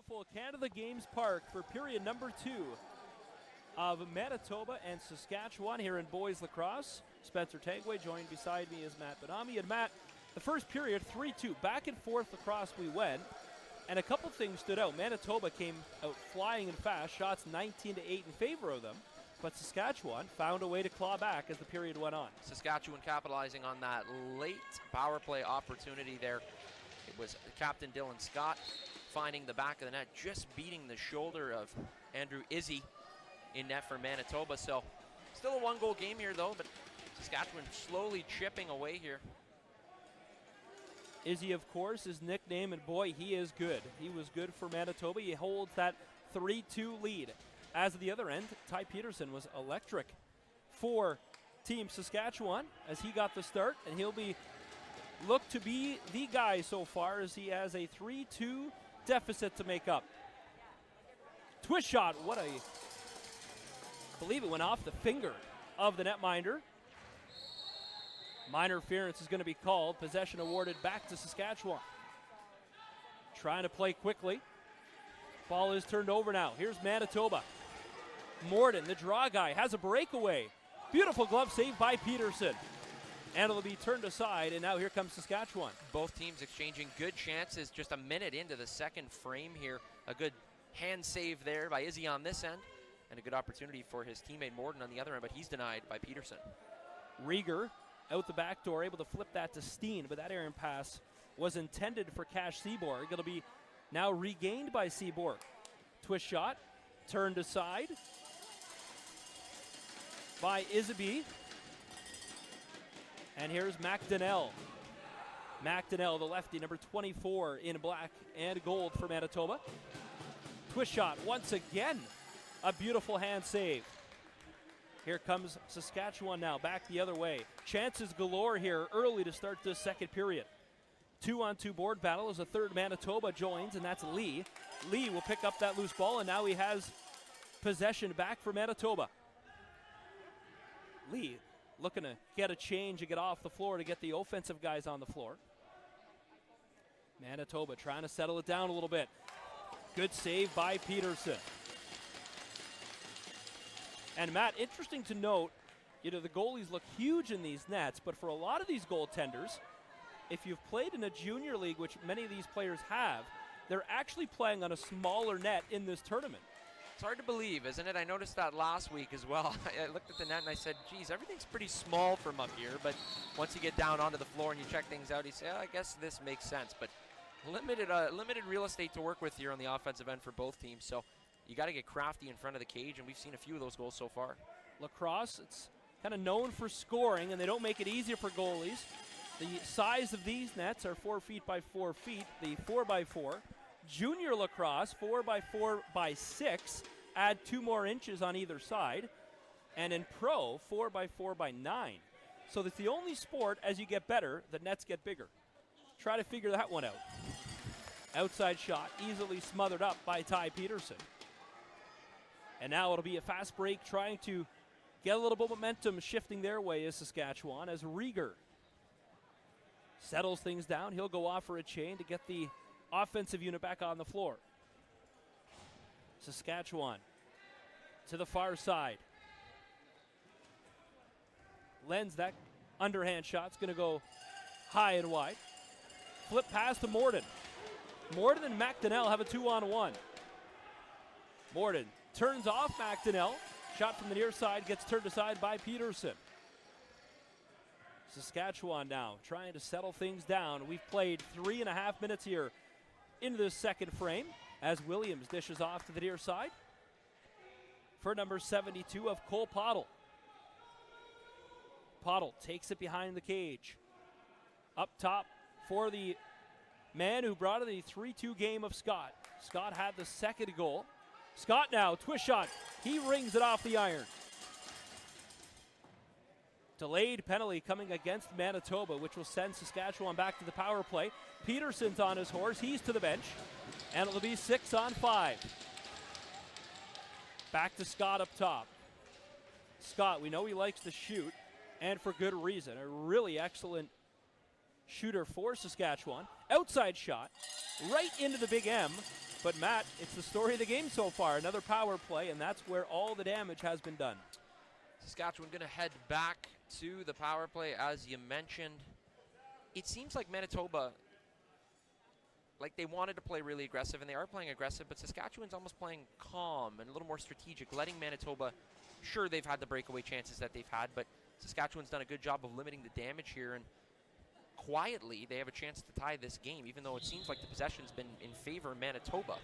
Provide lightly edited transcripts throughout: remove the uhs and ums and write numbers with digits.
beautiful Canada Games Park for period number 2 of Manitoba and Saskatchewan here in boys lacrosse. Spencer Tangway joined beside me is Matt Benami. And Matt, the first period, 3-2. Back and forth lacrosse we went. And a couple things stood out. Manitoba came out flying and fast, shots 19-8 in favor of them. But Saskatchewan found a way to claw back as the period went on. Saskatchewan capitalizing on that late power play opportunity there. It was Captain Dylan Scott finding the back of the net, just beating the shoulder of Andrew Izzy in net for Manitoba. So still a one-goal game here, though, but Saskatchewan slowly chipping away here. Izzy, of course, is nickname, and boy, he is good. He was good for Manitoba. He holds that 3-2 lead. As of the other end, Ty Peterson was electric for Team Saskatchewan as he got the start, and he'll be looked to be the guy so far as he has a 3-2 deficit to make up. Twist shot, I believe it went off the finger of the netminder. Minor interference is going to be called. Possession awarded back to Saskatchewan. Trying to play quickly. Ball is turned over now. Here's Manitoba. Morden, the draw guy, has a breakaway. Beautiful glove save by Peterson. And it'll be turned aside, and now here comes Saskatchewan. Both teams exchanging good chances just a minute into the second frame here. A good hand save there by Izzy on this end, and a good opportunity for his teammate Morden on the other end, but he's denied by Peterson. Rieger out the back door, able to flip that to Steen, but that errant pass was intended for Cash Seaborg. It'll be now regained by Seaborg. Twist shot, turned aside by Isaby. And here's McDonnell. McDonnell, the lefty, number 24 in black and gold for Manitoba. Twist shot once again. A beautiful hand save. Here comes Saskatchewan now, back the other way. Chances galore here early to start this second period. 2-on-2 board battle as a third Manitoba joins, and that's Lee. Lee will pick up that loose ball, and now he has possession back for Manitoba. Lee looking to get a change and get off the floor to get the offensive guys on the floor. Manitoba trying to settle it down a little bit. Good save by Peterson. And Matt, interesting to note, the goalies look huge in these nets, but for a lot of these goaltenders, if you've played in a junior league, which many of these players have, they're actually playing on a smaller net in this tournament. It's hard to believe, isn't it? I noticed that last week as well. I looked at the net and I said, geez, everything's pretty small from up here. But once you get down onto the floor and you check things out, you say, I guess this makes sense. But limited real estate to work with here on the offensive end for both teams. So you got to get crafty in front of the cage, and we've seen a few of those goals so far. Lacrosse, it's kind of known for scoring, and they don't make it easier for goalies. The size of these nets are 4 feet by 4 feet, the 4x4. Junior lacrosse, 4x4 by 6, add 2 more inches on either side. And in pro, 4x4 by 9. So that's the only sport, as you get better, the nets get bigger. Try to figure that one out. Outside shot, easily smothered up by Ty Peterson. And now it'll be a fast break, trying to get a little bit of momentum shifting their way is Saskatchewan, as Rieger settles things down. He'll go off for a chain to get the offensive unit back on the floor. Saskatchewan to the far side. Lends that underhand shot's going to go high and wide. Flip pass to Morden. Morden and McDonnell have a 2-on-1. Morden turns off McDonnell. Shot from the near side gets turned aside by Peterson. Saskatchewan now trying to settle things down. We've played 3.5 minutes here into this second frame as Williams dishes off to the near side for number 72 of Cole Pottle. Pottle takes it behind the cage. Up top for the man who brought in the 3-2 game of Scott. Scott had the second goal. Scott now, twist shot. He rings it off the iron. Delayed penalty coming against Manitoba, which will send Saskatchewan back to the power play. Peterson's on his horse. He's to the bench. And it'll be 6-on-5. Back to Scott up top. Scott, we know he likes to shoot, and for good reason. A really excellent shooter for Saskatchewan. Outside shot, right into the big M, But Matt, it's the story of the game so far. Another power play, and that's where all the damage has been done. Saskatchewan going to head back to the power play, as you mentioned. It seems like Manitoba, like they wanted to play really aggressive, and they are playing aggressive, but Saskatchewan's almost playing calm and a little more strategic, letting Manitoba, sure, they've had the breakaway chances that they've had, but Saskatchewan's done a good job of limiting the damage here, and quietly they have a chance to tie this game, even though it seems like the possession's been in favor of Manitoba.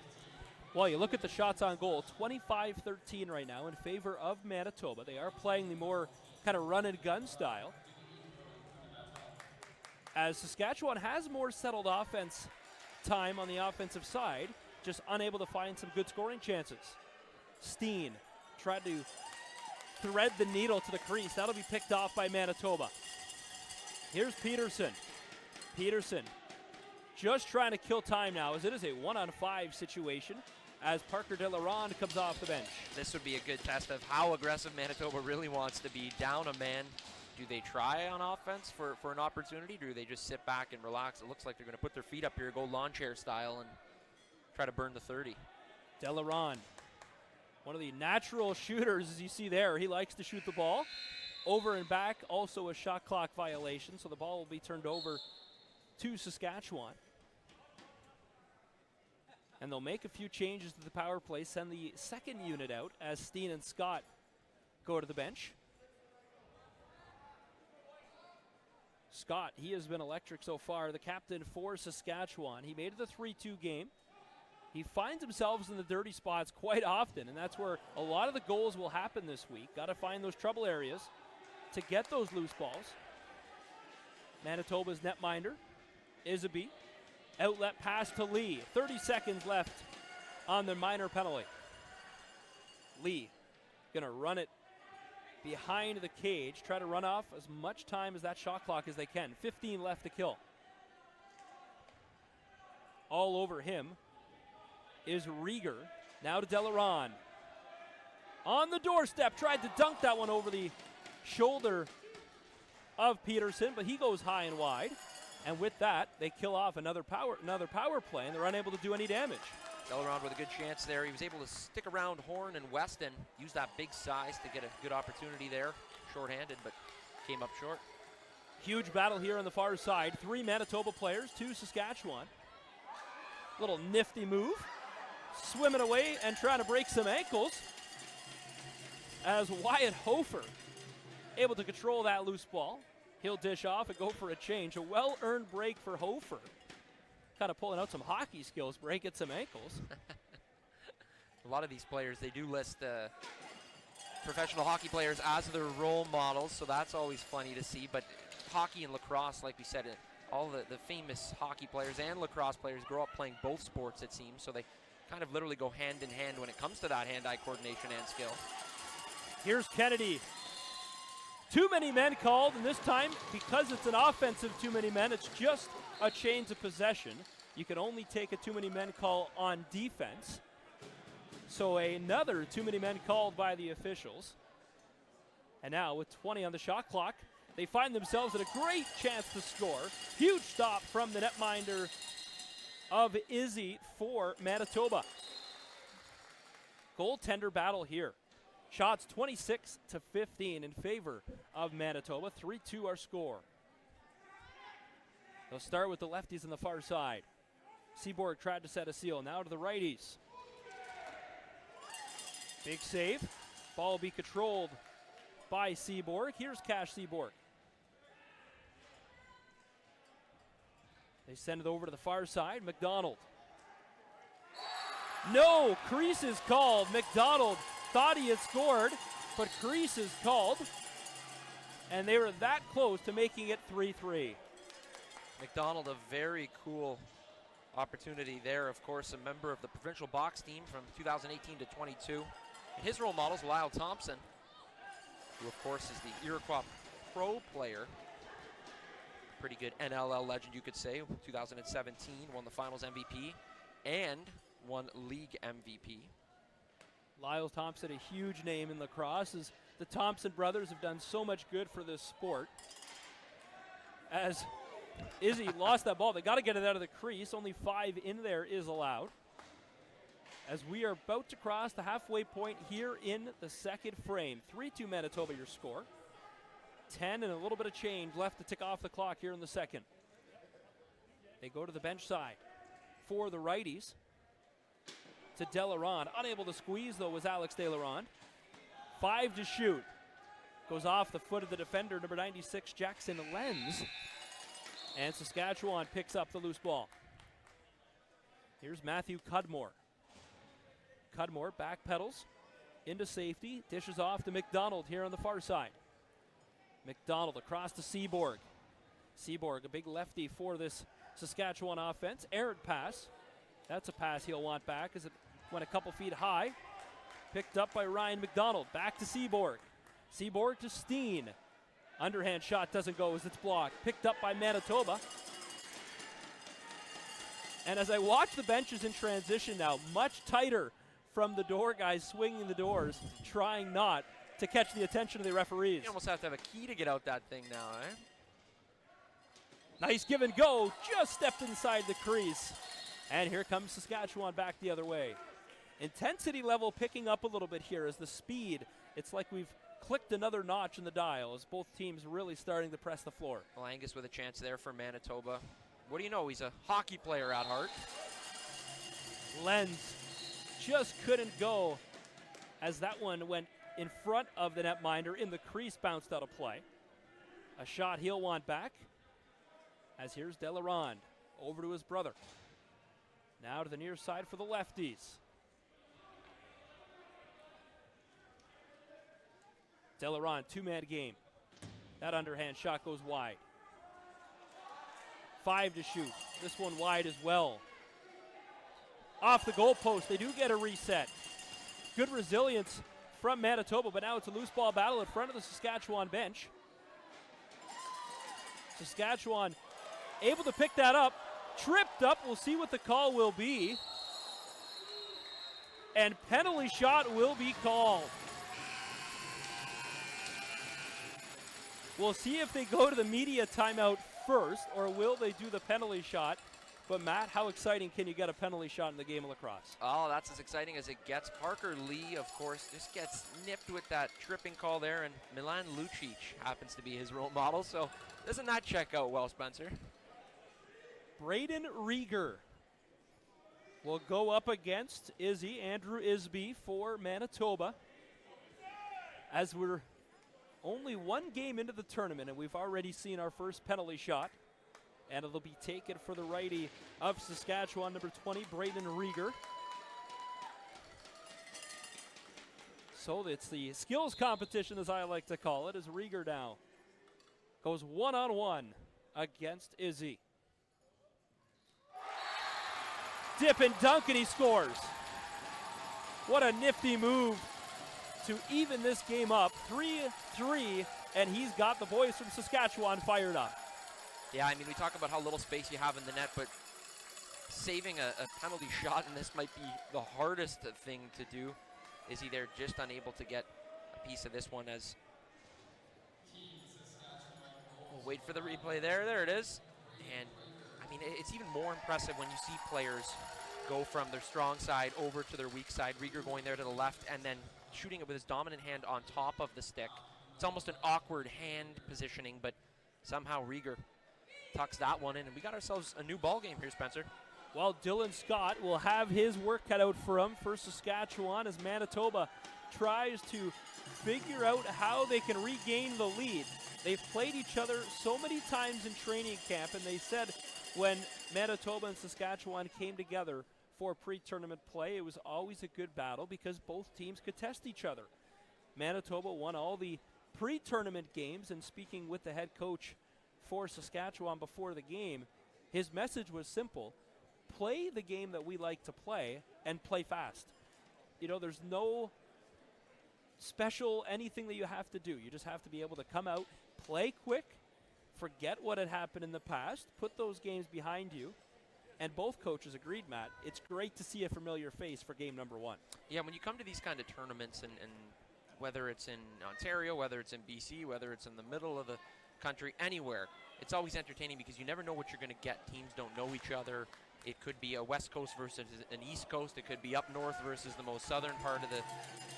Well, you look at the shots on goal, 25-13 right now in favor of Manitoba. They are playing the more kind of run-and-gun style, as Saskatchewan has more settled offense time on the offensive side, just unable to find some good scoring chances. Steen tried to thread the needle to the crease. That'll be picked off by Manitoba. Here's Peterson. Peterson just trying to kill time now, as it is a 1-on-5 situation as Parker De La Ronde comes off the bench. This would be a good test of how aggressive Manitoba really wants to be. Down a man, do they try on offense for an opportunity, or do they just sit back and relax? It looks like they're going to put their feet up here, go lawn chair style, and try to burn the 30. De La Ronde, one of the natural shooters, as you see there. He likes to shoot the ball. Over and back, also a shot clock violation, so the ball will be turned over to Saskatchewan. And they'll make a few changes to the power play, send the second unit out as Steen and Scott go to the bench. Scott, he has been electric so far, the captain for Saskatchewan. He made it a 3-2 game. He finds himself in the dirty spots quite often, and that's where a lot of the goals will happen this week. Got to find those trouble areas to get those loose balls. Manitoba's netminder, Isaby. Outlet pass to Lee. 30 seconds left on the minor penalty. Lee going to run it behind the cage, try to run off as much time as that shot clock as they can. 15 left to kill. All over him is Rieger. Now to De La Ronde. On the doorstep, tried to dunk that one over the shoulder of Peterson, but he goes high and wide. And with that, they kill off another power play, and they're unable to do any damage. De La Ronde with a good chance there. He was able to stick around Horn and Weston, use that big size to get a good opportunity there. Short-handed, but came up short. Huge battle here on the far side. 3 Manitoba players, 2 Saskatchewan. Little nifty move. Swimming away and trying to break some ankles, as Wyatt Hofer able to control that loose ball. He'll dish off and go for a change. A well-earned break for Hofer. Kind of pulling out some hockey skills, breaking some ankles. A lot of these players, they do list professional hockey players as their role models, so that's always funny to see. But hockey and lacrosse, like we said, all the famous hockey players and lacrosse players grow up playing both sports, it seems, so they kind of literally go hand in hand when it comes to that hand-eye coordination and skill. Here's Kennedy. Too many men called, and this time, because it's an offensive too many men, it's just a change of possession. You can only take a too many men call on defense. So another too many men called by the officials. And now with 20 on the shot clock, they find themselves at a great chance to score. Huge stop from the netminder of Izzy for Manitoba. Goaltender battle here. Shots 26-15 in favor of Manitoba. 3-2 our score. They'll start with the lefties on the far side. Seaborg tried to set a seal. Now to the righties. Big save. Ball will be controlled by Seaborg. Here's Cash Seaborg. They send it over to the far side. McDonald. No, crease is called. McDonald thought he had scored, but crease is called. And they were that close to making it 3-3. McDonald, a very cool opportunity there. Of course, a member of the provincial box team from 2018 to 22. And his role model is Lyle Thompson, who of course is the Iroquois Pro player. Pretty good NLL legend, you could say. 2017, won the finals MVP and won league MVP. Lyle Thompson, a huge name in lacrosse, as the Thompson brothers have done so much good for this sport. As Izzy lost that ball, they got to get it out of the crease. Only 5 in there is allowed. as we are about to cross the halfway point here in the second frame. 3-2 Manitoba your score. 10 and a little bit of change left to tick off the clock here in the second. They go to the bench side for the righties to Delaron. Unable to squeeze, though, was Alex Delaron. 5 to shoot. Goes off the foot of the defender, number 96, Jackson Lenz. And Saskatchewan picks up the loose ball. Here's Matthew Cudmore. Cudmore backpedals into safety, dishes off to McDonald here on the far side. McDonald across to Seaborg. Seaborg, a big lefty for this Saskatchewan offense. Errant pass. That's a pass he'll want back as it went a couple feet high. Picked up by Ryan McDonald. Back to Seaborg. Seaborg to Steen. Underhand shot doesn't go as it's blocked. Picked up by Manitoba. And as I watch the benches in transition now, much tighter from the door guys swinging the doors, trying not to catch the attention of the referees. You almost have to have a key to get out that thing now, eh? Nice give and go, just stepped inside the crease. And here comes Saskatchewan back the other way. Intensity level picking up a little bit here as the speed, it's like we've clicked another notch in the dial as both teams really starting to press the floor. Well, Angus with a chance there for Manitoba. What do you know, he's a hockey player at heart. Lenz just couldn't go as that one went in front of the netminder in the crease, bounced out of play. A shot he'll want back as here's Delaron over to his brother. Now to the near side for the lefties. Delaron, two-man game. That underhand shot goes wide. 5 to shoot. This one wide as well. Off the goalpost, they do get a reset. Good resilience from Manitoba, but now it's a loose ball battle in front of the Saskatchewan bench. Saskatchewan able to pick that up. Tripped up, we'll see what the call will be. And penalty shot will be called. We'll see if they go to the media timeout first, or will they do the penalty shot? But Matt, how exciting can you get a penalty shot in the game of lacrosse? Oh, that's as exciting as it gets. Parker Lee, of course, just gets nipped with that tripping call there, and Milan Lucic happens to be his role model, so doesn't that check out well, Spencer? Braden Rieger will go up against Andrew Isby for Manitoba. As we're only one game into the tournament, and we've already seen our first penalty shot. And it'll be taken for the righty of Saskatchewan, number 20, Braden Rieger. So it's the skills competition, as I like to call it, as Rieger now goes one-on-one against Izzy. Dip and dunk, and he scores. What a nifty move to even this game up. 3-3, and he's got the boys from Saskatchewan fired up. Yeah, I mean, we talk about how little space you have in the net, but saving a penalty shot, and this might be the hardest thing to do. Is he there just unable to get a piece of this one as we'll wait for the replay there. There it is. And, I mean, it's even more impressive when you see players go from their strong side over to their weak side. Rieger going there to the left and then shooting it with his dominant hand on top of the stick. It's almost an awkward hand positioning, but somehow Rieger tucks that one in, and we got ourselves a new ball game here, Spencer. Well, Dylan Scott will have his work cut out for him for Saskatchewan as Manitoba tries to figure out how they can regain the lead. They've played each other so many times in training camp, and they said when Manitoba and Saskatchewan came together for pre-tournament play, it was always a good battle because both teams could test each other. Manitoba won all the pre-tournament games, and speaking with the head coach for Saskatchewan before the game, his message was simple: play the game that we like to play and play fast. You know, there's no special anything that you have to do. You just have to be able to come out, play quick, forget what had happened in the past, put those games behind you. And both coaches agreed, Matt, it's great to see a familiar face for game number one. Yeah, when you come to these kind of tournaments, and whether it's in Ontario, whether it's in BC, whether it's in the middle of the country, anywhere, it's always entertaining because you never know what you're going to get. Teams don't know each other. It could be a West Coast versus an East Coast. It could be up north versus the most southern part of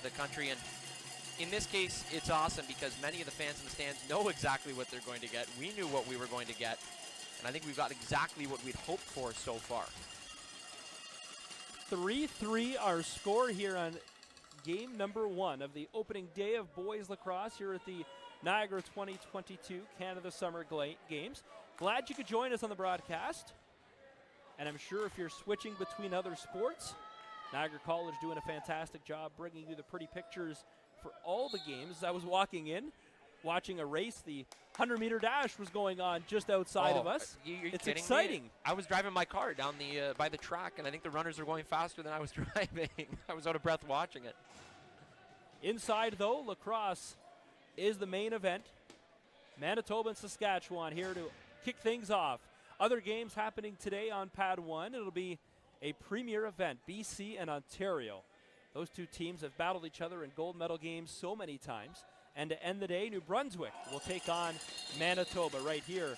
the country. And in this case, it's awesome because many of the fans in the stands know exactly what they're going to get. We knew what we were going to get. And I think we've got exactly what we'd hoped for so far. 3-3 our score here on game number 1 of the opening day of boys lacrosse here at the Niagara 2022 Canada Summer Games. Glad you could join us on the broadcast. And I'm sure if you're switching between other sports, Niagara College doing a fantastic job bringing you the pretty pictures for all the games. As I was walking in, watching a race, the 100-meter dash was going on just outside of us. It's exciting. Me? I was driving my car down by the track, and I think the runners are going faster than I was driving. I was out of breath watching it. Inside, though, lacrosse is the main event. Manitoba and Saskatchewan here to kick things off. Other games happening today on Pad 1. It'll be a premier event, BC and Ontario. Those two teams have battled each other in gold medal games so many times. And to end the day, New Brunswick will take on Manitoba right here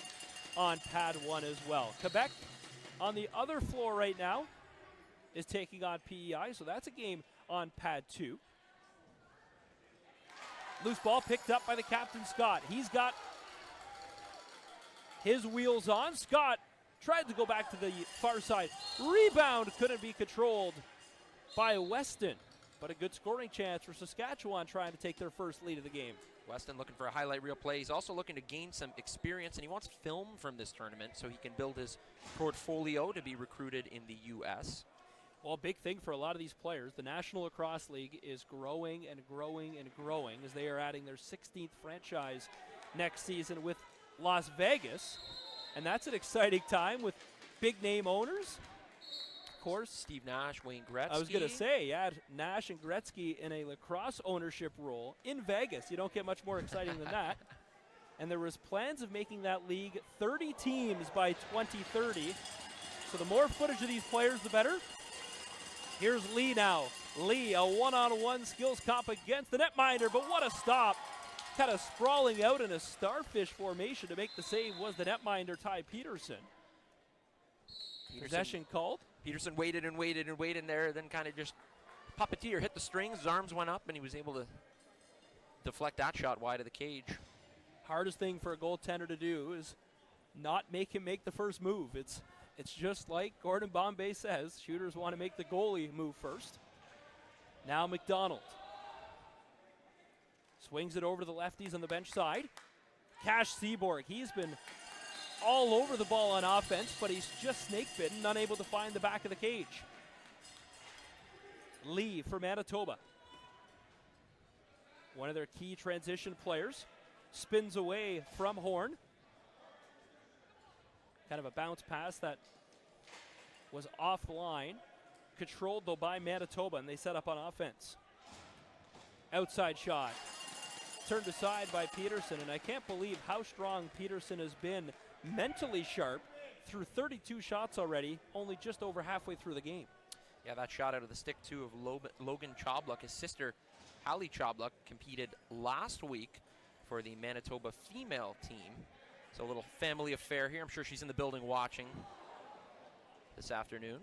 on Pad 1 as well. Quebec on the other floor right now is taking on PEI, so that's a game on Pad 2. Loose ball picked up by the captain, Scott. He's got his wheels on. Scott tried to go back to the far side. Rebound couldn't be controlled by Weston. But a good scoring chance for Saskatchewan trying to take their first lead of the game. Weston looking for a highlight reel play. He's also looking to gain some experience, and he wants film from this tournament so he can build his portfolio to be recruited in the U.S. Well, big thing for a lot of these players, the National Lacrosse League is growing and growing and growing as they are adding their 16th franchise next season with Las Vegas. And that's an exciting time with big name owners. Of course, Steve Nash, Wayne Gretzky. I was going to say, yeah, Nash and Gretzky in a lacrosse ownership role in Vegas. You don't get much more exciting than that. And there was plans of making that league 30 teams by 2030. So the more footage of these players, the better. Here's Lee now. Lee, a one-on-one skills comp against the netminder, but what a stop. Kind of sprawling out in a starfish formation to make the save was the netminder, Ty Peterson. Possession called. Peterson waited and waited and waited there, then kind of just puppeteer, hit the strings, his arms went up, and he was able to deflect that shot wide of the cage. Hardest thing for a goaltender to do is not make him make the first move. It's just like Gordon Bombay says, shooters want to make the goalie move first. Now McDonald swings it over to the lefties on the bench side. Cash Seaborg, he's been all over the ball on offense, but he's just snake bitten, unable to find the back of the cage. Lee for Manitoba. One of their key transition players. Spins away from Horn. Kind of a bounce pass that was offline. Controlled though by Manitoba, and they set up on offense. Outside shot. Turned aside by Peterson, and I can't believe how strong Peterson has been mentally sharp through 32 shots already, only just over halfway through the game. Yeah, that shot out of the stick, too, of Logan Chobluck. His sister, Hallie Chobluck, competed last week for the Manitoba female team. So a little family affair here. I'm sure she's in the building watching this afternoon.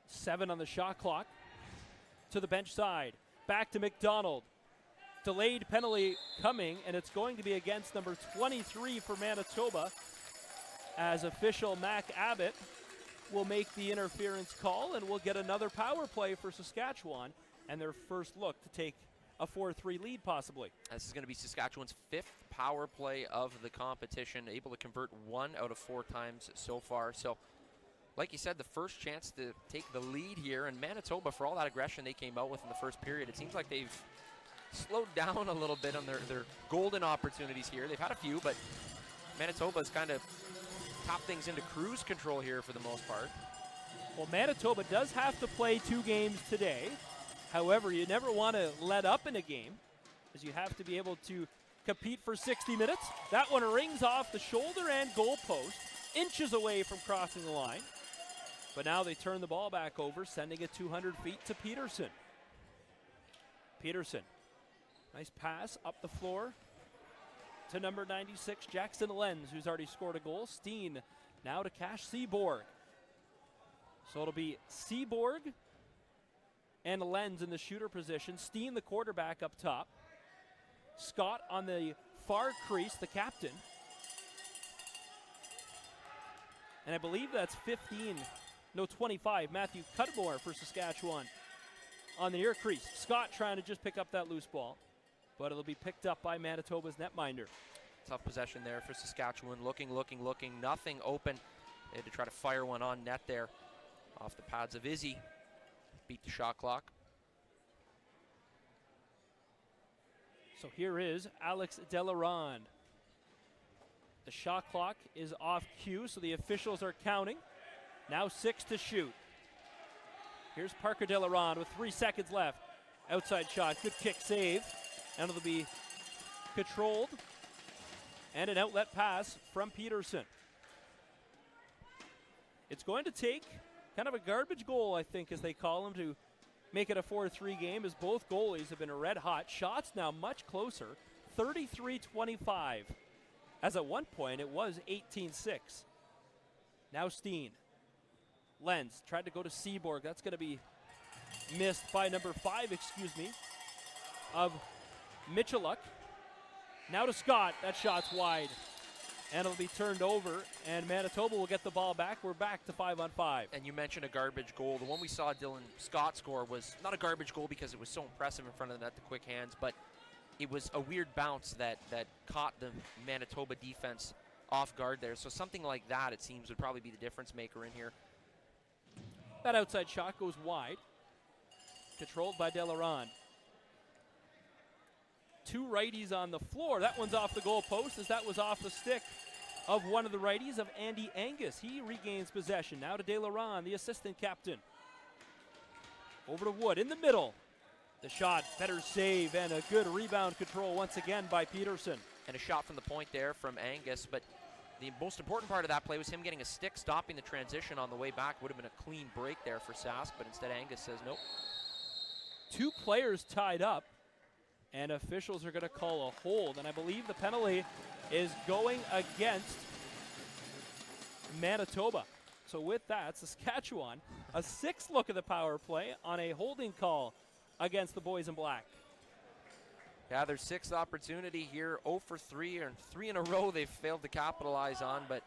7 on the shot clock. To the bench side. Back to McDonald. Delayed penalty coming, and it's going to be against number 23 for Manitoba, as official Mac Abbott will make the interference call, and we'll get another power play for Saskatchewan and their first look to take a 4-3 lead possibly. This is going to be Saskatchewan's 5th power play of the competition, able to convert 1 out of 4 times so far. So, like you said, the first chance to take the lead here, and Manitoba, for all that aggression they came out with in the first period, it seems like they've slowed down a little bit on their golden opportunities here. They've had a few, but Manitoba's kind of topped things into cruise control here for the most part. Well, Manitoba does have to play 2 games today. However, you never want to let up in a game, as you have to be able to compete for 60 minutes. That one rings off the shoulder and goal post, inches away from crossing the line. But now they turn the ball back over, sending it 200 feet to Peterson. Peterson. Nice pass up the floor to number 96, Jackson Lenz, who's already scored a goal. Steen Now to Cash Seaborg. So it'll be Seaborg and Lenz in the shooter position. Steen, the quarterback, up top. Scott on the far crease, the captain. And I believe that's 25, Matthew Cudmore for Saskatchewan on the near crease. Scott trying to just pick up that loose ball, but it'll be picked up by Manitoba's netminder. Tough possession there for Saskatchewan. Looking, nothing open. They had to try to fire one on net there off the pads of Izzy. Beat the shot clock. So here is Alex Delarond. The shot clock is off cue, so the officials are counting. Now 6 to shoot. Here's Parker Delarond with 3 seconds left. Outside shot, good kick save. And it'll be controlled. And an outlet pass from Peterson. It's going to take kind of a garbage goal, I think, as they call him, to make it a 4-3 game, as both goalies have been red hot. Shots now much closer, 33-25. As at one point, it was 18-6. Now Steen. Lenz tried to go to Seaborg. That's going to be missed by number 5, of Michaluk. Now to Scott. That shot's wide. And it'll be turned over, and Manitoba will get the ball back. We're back to 5-on-5. And you mentioned a garbage goal. The one we saw Dylan Scott score was not a garbage goal because it was so impressive in front of the net, the quick hands, but it was a weird bounce that caught the Manitoba defense off guard there. So something like that, it seems, would probably be the difference maker in here. That outside shot goes wide. Controlled by Delarond. 2 righties on the floor. That one's off the goal post, as that was off the stick of one of the righties, of Andy Angus. He regains possession. Now to Delarond, the assistant captain. Over to Wood in the middle. The shot, better save, and a good rebound control once again by Peterson. And a shot from the point there from Angus, but the most important part of that play was him getting a stick, stopping the transition on the way back. Would have been a clean break there for Sask, but instead Angus says nope. 2 players tied up, and officials are going to call a hold, and I believe the penalty is going against Manitoba. So with that, Saskatchewan, a 6th look at the power play on a holding call against the boys in black. Yeah, their 6th opportunity here, 0 for 3, and 3 in a row they've failed to capitalize on. But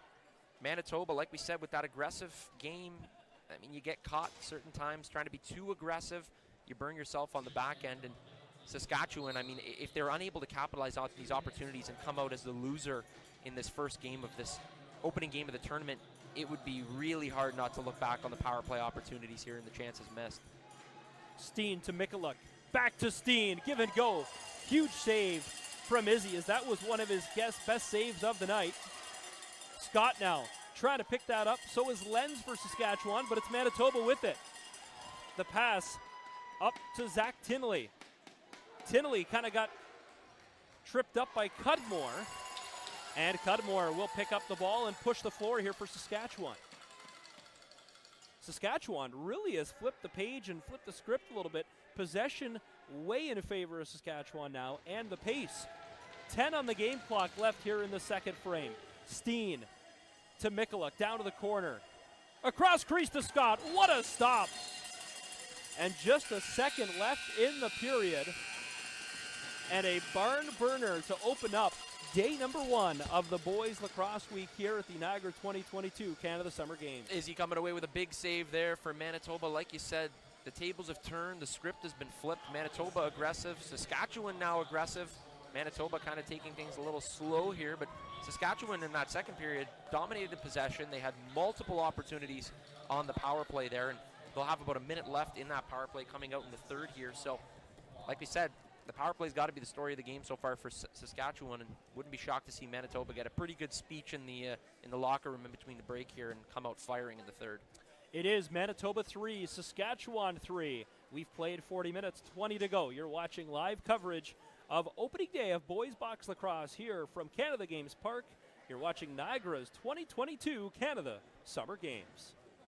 Manitoba, like we said, with that aggressive game, I mean, you get caught certain times trying to be too aggressive. You burn yourself on the back end. And Saskatchewan, I mean, if they're unable to capitalize on these opportunities and come out as the loser in this first game of this opening game of the tournament, it would be really hard not to look back on the power play opportunities here and the chances missed. Steen to Michaluk. Back to Steen. Give and go. Huge save from Izzy, as that was one of his best saves of the night. Scott now trying to pick that up. So is Lenz for Saskatchewan, but it's Manitoba with it. The pass up to Zach Tinley. Tinley kind of got tripped up by Cudmore, and Cudmore will pick up the ball and push the floor here for Saskatchewan. Saskatchewan really has flipped the page and flipped the script a little bit. Possession way in favor of Saskatchewan now, and the pace. 10 on the game clock left here in the second frame. Steen to Michaluk, down to the corner. Across crease to Scott. What a stop! And just a second left in the period. And a barn burner to open up day number 1 of the boys lacrosse week here at the Niagara 2022 Canada Summer Games. Izzy coming away with a big save there for Manitoba. Like you said, the tables have turned, the script has been flipped. Manitoba aggressive, Saskatchewan now aggressive. Manitoba kind of taking things a little slow here, but Saskatchewan in that second period dominated the possession. They had multiple opportunities on the power play there, and they'll have about a minute left in that power play coming out in the third here. So, like we said, the power play's got to be the story of the game so far for Saskatchewan, and wouldn't be shocked to see Manitoba get a pretty good speech in the locker room in between the break here and come out firing in the third. It is Manitoba 3, Saskatchewan 3. We've played 40 minutes, 20 to go. You're watching live coverage of opening day of boys box lacrosse here from Canada Games Park. You're watching Niagara's 2022 Canada Summer Games.